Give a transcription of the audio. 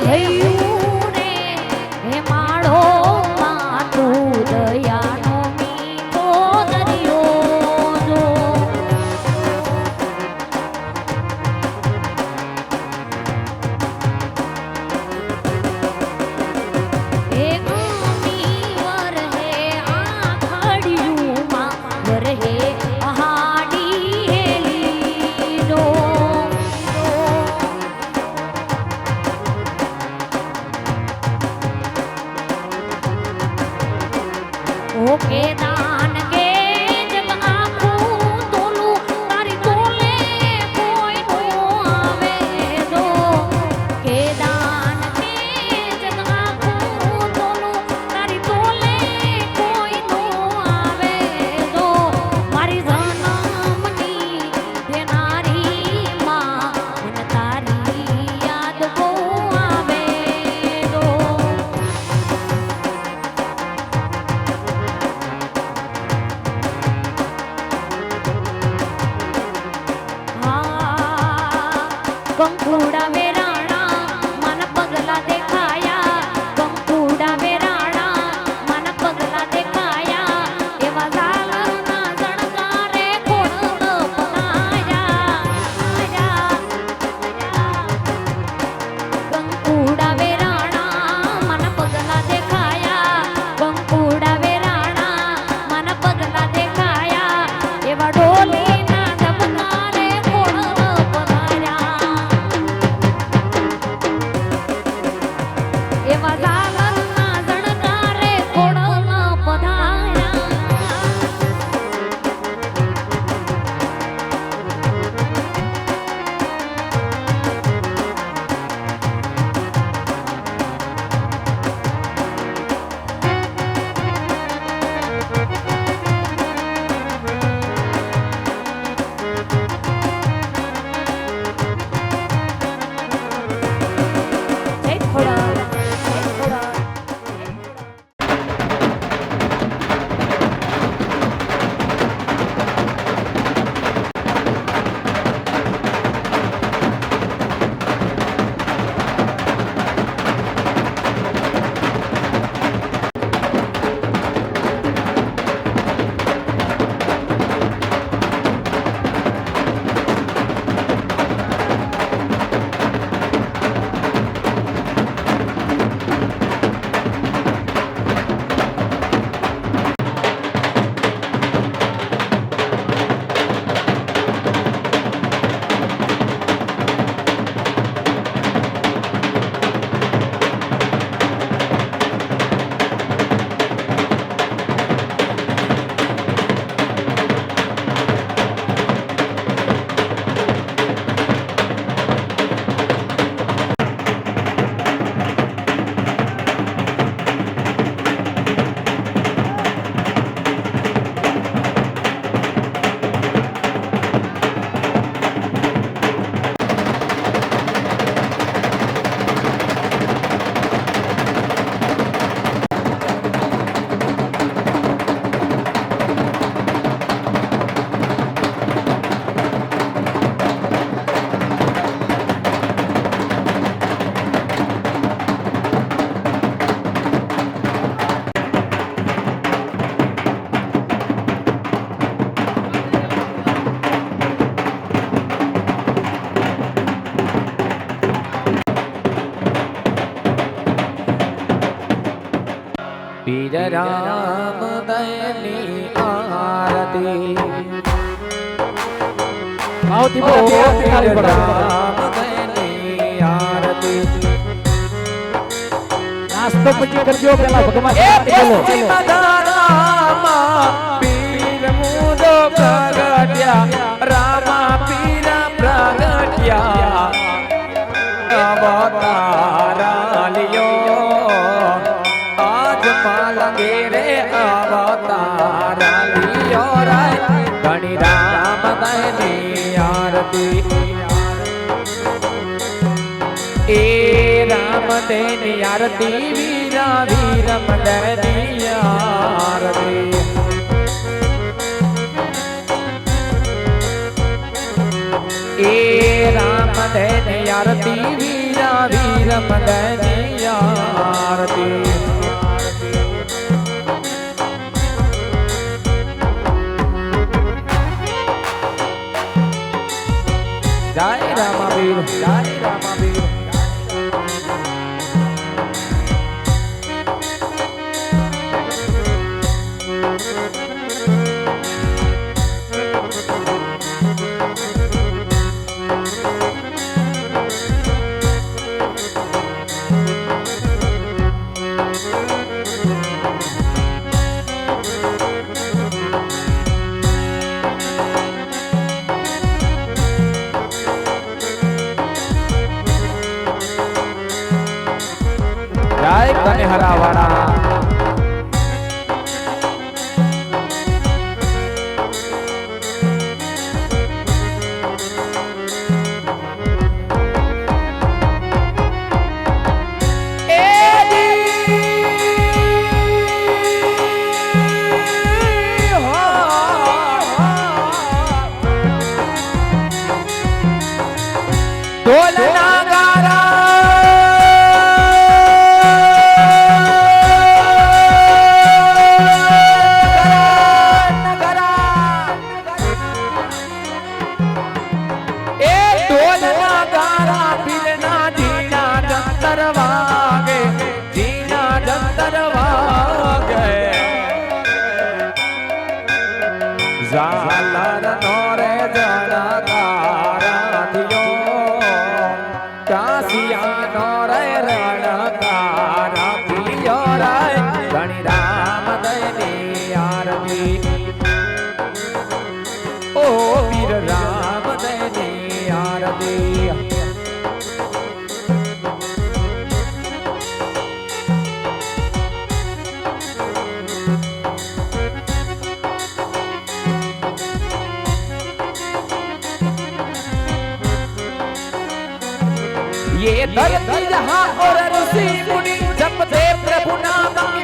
હૈયું રે હે માળો માતું દયાનો મીઠો દરિયો જો ઓકે દાન કે જગ આખું તોલું તારી તોલે કોઈ નો આવે દો કે દાન કે જગ આખું તોલું તારી તોલે કોઈ નો આવે દો મારી જન્મની દેનારી માં મને તારી યાદ બહુ આવે દો કંકુડા વેરાણા મન પગલા દેખાયા કંકુડા વેરાણા મન પગલા દેખાયા એવા ઝાલરના જણકારે ખોડ પનાયા કંકુડા વેરાણા મન પગલા દેખાયા કંકુડા વેરાણા મન પગલા દેખાયા એવા ડોલી પીર રામ દયની આરતી આવતી બહુ પીર રામ દયની આરતી નાસ્તો પછી કરજો પેલા ભગવાન પીર મુદો પ્રગટ્યા રામા પીર પ્રગટ્યા અવતારા લિયો આજ માલગે રે અવતારા લિયો રે ઘણી રામ દયની આરતી એ રામ દયની આરતી વીરા વીરમ દયની આરતી એ રામ દયની આરતી વીરા વીરમ મદની આરતી જય રામાવીર જય રામાવીર જય કનેહરા વાળા ઢોલના ગારા ઝાલર નોરે જણકારા દિયો કાસિયા નોરે રણકારા દિયો રે ગણી રામ દયની આરતી ઓ વીર રામ દયની આરતી ये धरती जहाँ और ऋषि मुनि जपते प्रभु नाम